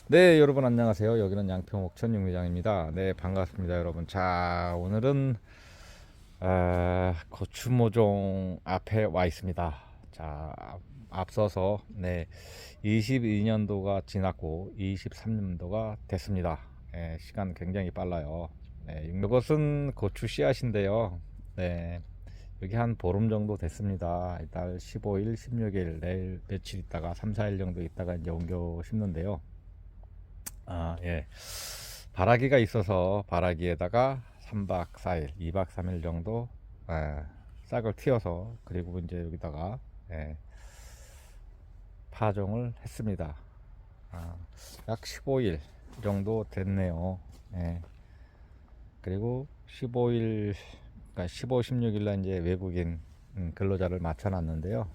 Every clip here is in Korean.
네, 여러분 안녕하세요. 여기는 양평옥천 육류장입니다. 네, 반갑습니다, 여러분. 자, 오늘은 고추 모종 앞에 와 있습니다. 자, 앞서서 22년도가 지났고 23년도가 됐습니다. 시간 굉장히 빨라요. 이것은 고추 씨앗인데요. 네, 여기 한 보름 정도 됐습니다. 이달 15일, 16일, 내일 며칠 있다가 3, 4일 정도 있다가 이제 옮겨 심는데요. 예. 바라기가 있어서 바라기에다가 3박 4일, 2박 3일 정도 싹을 틔워서 그리고 이제 여기다가 예, 파종을 했습니다. 아, 약 15일 정도 됐네요. 예. 그리고 15일, 그러니까 15, 16일 날 이제 외국인 근로자를 맞춰놨는데요.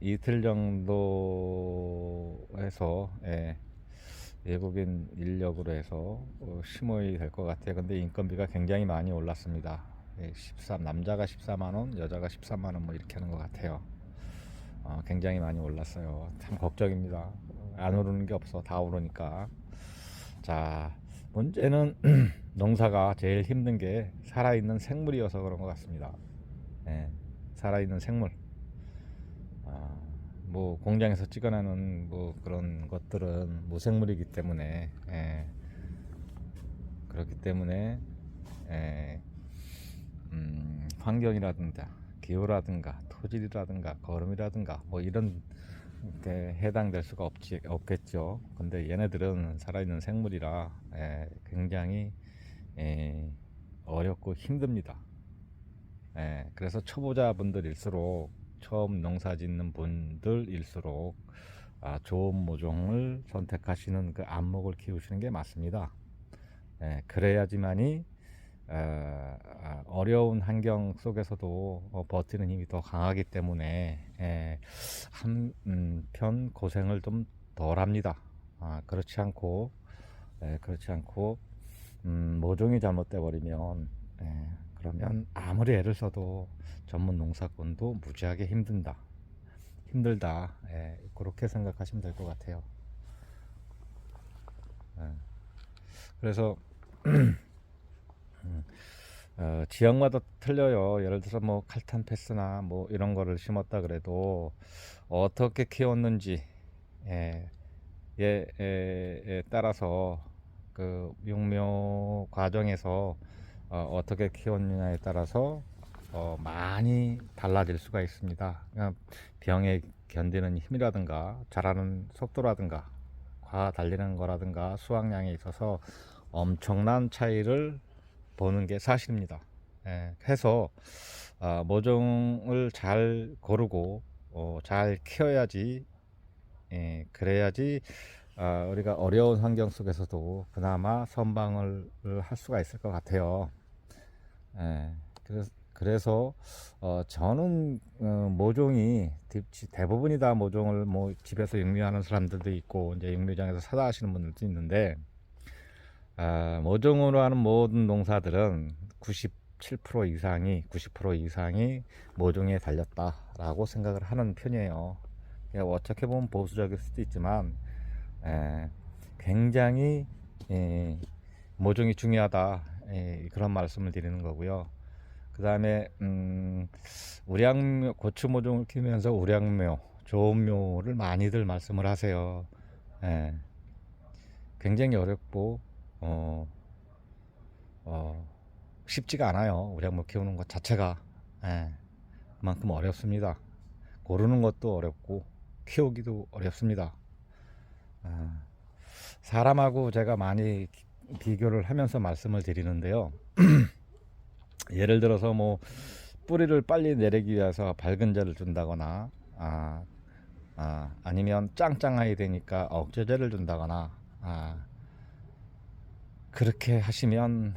이틀 정도 해서 외국인 인력으로 해서 심어야 될 것 같아요. 근데 인건비가 굉장히 많이 올랐습니다. 13, 남자가 14만원, 여자가 13만원 뭐 이렇게 하는 것 같아요. 굉장히 많이 올랐어요. 참 걱정입니다. 안 오르는 게 없어. 다 오르니까. 자, 문제는 농사가 제일 힘든 게 살아있는 생물이어서 그런 것 같습니다. 예, 살아있는 생물. 뭐 공장에서 찍어내는 뭐 그런 것들은 무생물이기 때문에 그렇기 때문에 예, 환경이라든가 기후라든가 토질이라든가 거름이라든가 뭐 이런 게 해당될 수가 없겠죠. 근데 얘네들은 살아있는 생물이라 굉장히 예, 어렵고 힘듭니다. 그래서 초보자분들일수록 처음 농사 짓는 분들일수록 좋은 모종을 선택하시는 그 안목을 키우시는 게 맞습니다. 그래야지만이 어려운 환경 속에서도 버티는 힘이 더 강하기 때문에 한편 고생을 좀 덜 합니다. 그렇지 않고 모종이 잘못돼 버리면 그러면 아무리 애를 써도 전문 농사꾼도 무지하게 힘들다. 그렇게 생각하시면 될 것 같아요. 예, 그래서 지역마다 틀려요. 예를 들어서 뭐 칼탄 패스나 뭐 이런 거를 심었다 그래도 어떻게 키웠는지 에, 에 따라서 그 육묘 과정에서 어떻게 키웠느냐에 따라서 많이 달라질 수가 있습니다. 그냥 병에 견디는 힘이라든가 자라는 속도라든가 과 달리는 거라든가 수확량에 있어서 엄청난 차이를 보는 게 사실입니다. 해서 모종을 잘 고르고 잘 키워야지 그래야지 우리가 어려운 환경 속에서도 그나마 선방을 할 수가 있을 것 같아요. 예, 그래서 저는 모종이 대부분이 다 모종을 뭐 집에서 육류하는 사람들도 있고 이제 육류장에서 사다 하시는 분들도 있는데 모종으로 하는 모든 농사들은 97% 이상이 90% 이상이 모종에 달렸다라고 생각을 하는 편이에요. 어떻게 보면 보수적일 수도 있지만 굉장히 모종이 중요하다 그런 말씀을 드리는 거고요. 그 다음에 우량묘 고추 모종을 키우면서 우량묘 좋은 묘를 많이들 말씀을 하세요. 예, 굉장히 어렵고 어, 어, 쉽지가 않아요. 우량묘 키우는 것 자체가 그만큼 어렵습니다. 고르는 것도 어렵고 키우기도 어렵습니다. 아, 사람하고 제가 많이 비교를 하면서 말씀을 드리는데요. 예를 들어서 뭐 뿌리를 빨리 내리기 위해서 밝은제를 준다거나 아니면 짱짱해야 되니까 억제제를 준다거나 그렇게 하시면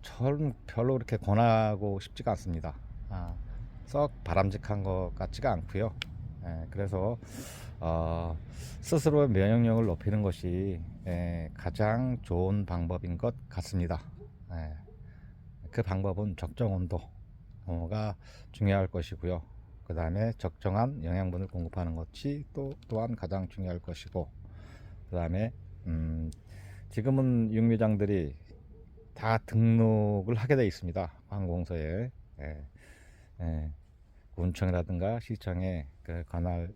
저는 별로 그렇게 권하고 싶지가 않습니다. 썩 바람직한 것 같지가 않고요. 그래서 스스로의 면역력을 높이는 것이 가장 좋은 방법인 것 같습니다. 그 방법은 적정 온도가 중요할 것이고요. 그 다음에 적정한 영양분을 공급하는 것이 또한 가장 중요할 것이고, 그 다음에 지금은 육묘장들이 다 등록을 하게 되어 있습니다. 관공서에. 예, 예. 군청이라든가 시청에 그 관할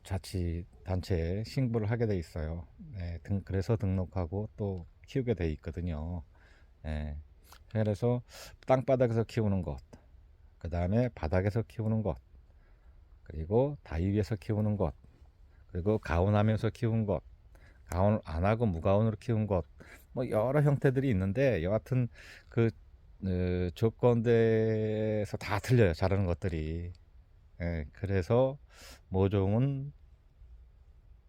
자치단체에 신고를 하게 돼 있어요. 예, 그래서 등록하고 또 키우게 돼 있거든요. 예, 그래서 땅바닥에서 키우는 것, 그 다음에 바닥에서 키우는 것, 그리고 다리 위에서 키우는 것, 그리고 가온하면서 키운 것, 가온 안 하고 무가온으로 키운 것, 뭐 여러 형태들이 있는데 여하튼 그 조건대에서 다 틀려요. 자라는 것들이. 예, 그래서 모종은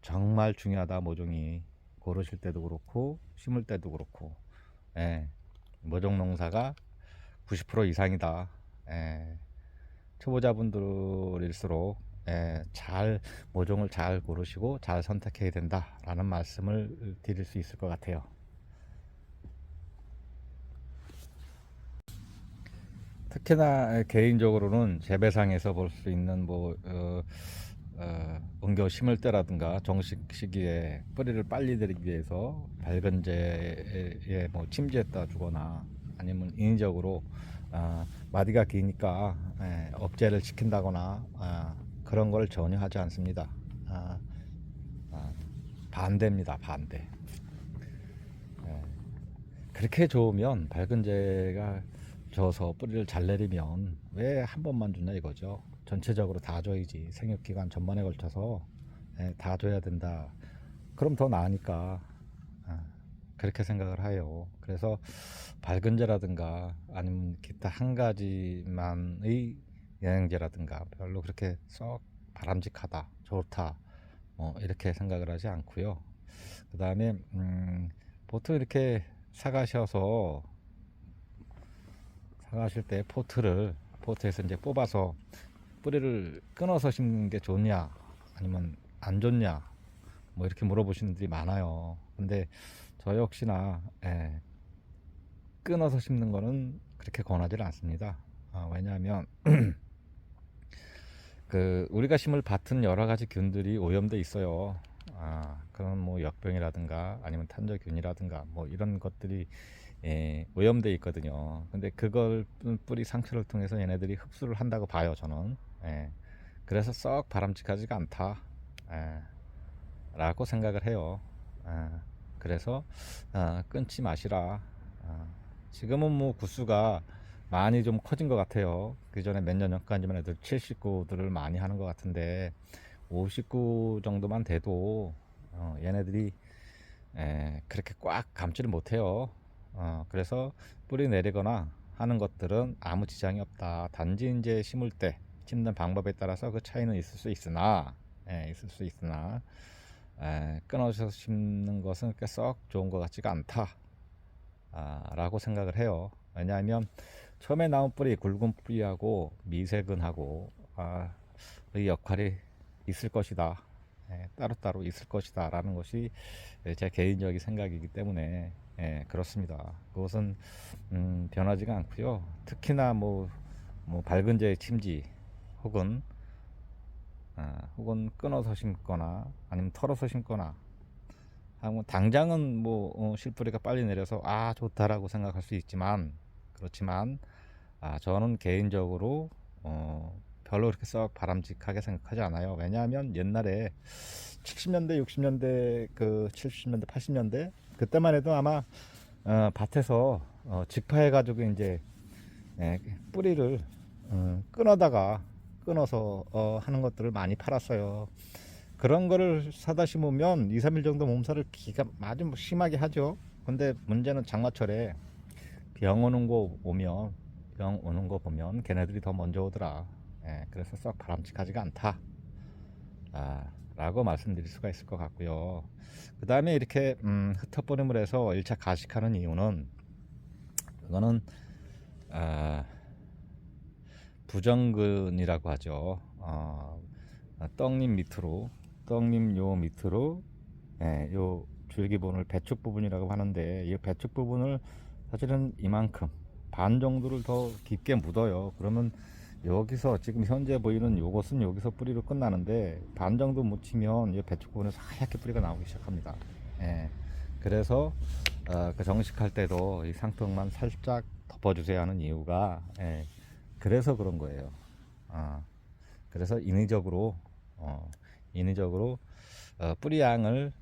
정말 중요하다. 모종이 고르실 때도 그렇고 심을 때도 그렇고, 예, 모종 농사가 90% 이상이다. 예, 초보자분들일수록 잘 모종을 잘 고르시고 잘 선택해야 된다라는 말씀을 드릴 수 있을 것 같아요. 특히나 개인적으로는 재배상에서 볼 수 있는 옮겨 심을 때라든가 정식 시기에 뿌리를 빨리 들이기 위해서 밝은 재에 뭐 침지했다 주거나 아니면 인위적으로 마디가 기니까 업재를 시킨다거나 그런 걸 전혀 하지 않습니다. 아, 아, 반대입니다. 반대. 예, 그렇게 좋으면 밝은 재가 줘서 뿌리를 잘 내리면 왜 한 번만 주냐 이거죠. 전체적으로 다 줘야지. 생육기간 전반에 걸쳐서 다 줘야 된다. 그럼 더 나으니까 그렇게 생각을 해요. 그래서 밝은제라든가 아니면 기타 한 가지만의 영양제라든가 별로 그렇게 썩 바람직하다, 좋다, 이렇게 생각을 하지 않고요. 그 다음에 보통 이렇게 사가셔서 사가실 때 포트에서 이제 뽑아서 뿌리를 끊어서 심는 게 좋냐 아니면 안 좋냐 뭐 이렇게 물어보시는 분들이 많아요. 근데 저 역시나 끊어서 심는 거는 그렇게 권하지 않습니다. 왜냐하면 우리가 심을 밭은 여러 가지 균들이 오염돼 있어요. 그런 뭐 역병이라든가 아니면 탄저균이라든가 뭐 이런 것들이 오염돼 있거든요. 근데 그걸 뿌리 상처를 통해서 얘네들이 흡수를 한다고 봐요, 저는. 그래서 썩 바람직하지가 않다, 라고 생각을 해요. 그래서 끊지 마시라. 지금은 뭐 구수가 많이 좀 커진 것 같아요. 그 전에 몇 년 전까지만 해도 70구들을 많이 하는 것 같은데 50구 정도만 돼도 얘네들이 그렇게 꽉 감지를 못해요. 그래서 뿌리 내리거나 하는 것들은 아무 지장이 없다. 단지 이제 심을 때 심는 방법에 따라서 그 차이는 있을 수 있으나 끊어서 심는 것은 그렇게 썩 좋은 것 같지가 않다, 라고 생각을 해요. 왜냐하면 처음에 나온 뿌리, 굵은 뿌리하고 미세근하고 이 역할이 있을 것이다, 따로따로 있을 것이다 라는 것이 제 개인적인 생각이기 때문에 그렇습니다. 그것은 변하지가 않고요. 특히나 뭐 밝은재 침지 혹은 끊어서 심거나 아니면 털어서 심거나 하면 당장은 뭐 실뿌리가 빨리 내려서 좋다라고 생각할 수 있지만 그렇지만 저는 개인적으로 별로 그렇게 썩 바람직하게 생각하지 않아요. 왜냐하면 옛날에 70년대 60년대 70년대 80년대 그때만 해도 아마 밭에서 직파해 가지고 이제 뿌리를 끊어서 하는 것들을 많이 팔았어요. 그런 거를 사다 심으면 2, 3일 정도 몸살을 기가 아주 심하게 하죠. 근데 문제는 장마철에 병 오는 거 보면 걔네들이 더 먼저 오더라. 그래서 썩 바람직하지가 않다, 라고 말씀드릴 수가 있을 것 같고요. 그 다음에 이렇게 흩어뿌림을 해서 1차 가식하는 이유는 그거는 부정근이라고 하죠. 떡잎 요 밑으로 요 줄기 부분을 배축 부분이라고 하는데 이 배축 부분을 사실은 이만큼 반 정도를 더 깊게 묻어요. 그러면 여기서 지금 현재 보이는 요것은 여기서 뿌리로 끝나는데 반 정도 묻히면 이 배축 부분에서 하얗게 뿌리가 나오기 시작합니다. 예. 그래서 그 정식할 때도 이 상토막만 살짝 덮어주세요 하는 이유가, 예, 그래서 그런 거예요. 그래서 인위적으로 뿌리 양을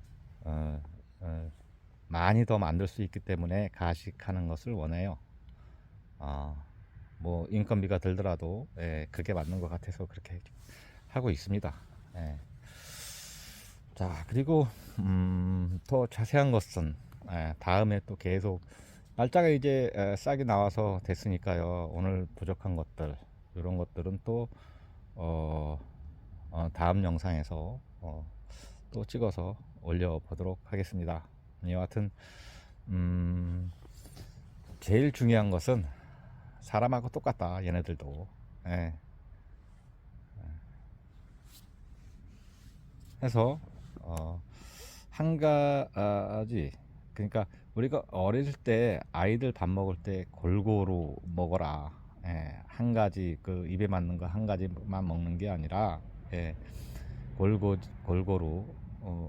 많이 더 만들 수 있기 때문에 가식하는 것을 원해요. 뭐 인건비가 들더라도, 예, 그게 맞는 것 같아서 그렇게 하고 있습니다. 예. 자, 그리고 더 자세한 것은, 예, 다음에 또 계속 날짜가 이제 싹이 나와서 됐으니까요. 오늘 부족한 것들, 이런 것들은 또 다음 영상에서 또 찍어서 올려보도록 하겠습니다. 여하튼 제일 중요한 것은 사람하고 똑같다, 얘네들도. 예. 해서 한 가지, 그러니까 우리가 어릴 때 아이들 밥 먹을 때 골고루 먹어라. 예. 한 가지, 그 입에 맞는 거 한 가지만 먹는 게 아니라, 예, 골고루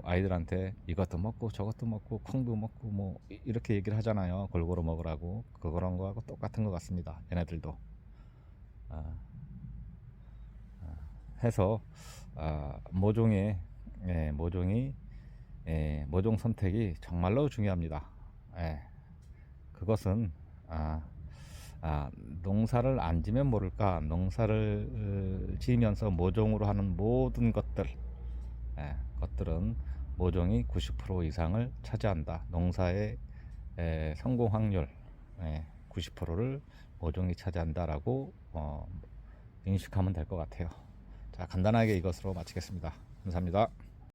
아이들한테 이것도 먹고 저것도 먹고 콩도 먹고 뭐 이렇게 얘기를 하잖아요. 골고루 먹으라고. 그런 거하고 똑같은 것 같습니다. 얘네들도. 아, 해서 모종의, 예, 모종 선택이 정말로 중요합니다. 예, 그것은 농사를 안 지면 모를까, 농사를 지으면서 모종으로 하는 모든 것들, 예, 것들은 모종이 90% 이상을 차지한다. 농사의 성공 확률, 90%를 모종이 차지한다라고 인식하면 될 것 같아요. 자, 간단하게 이것으로 마치겠습니다. 감사합니다.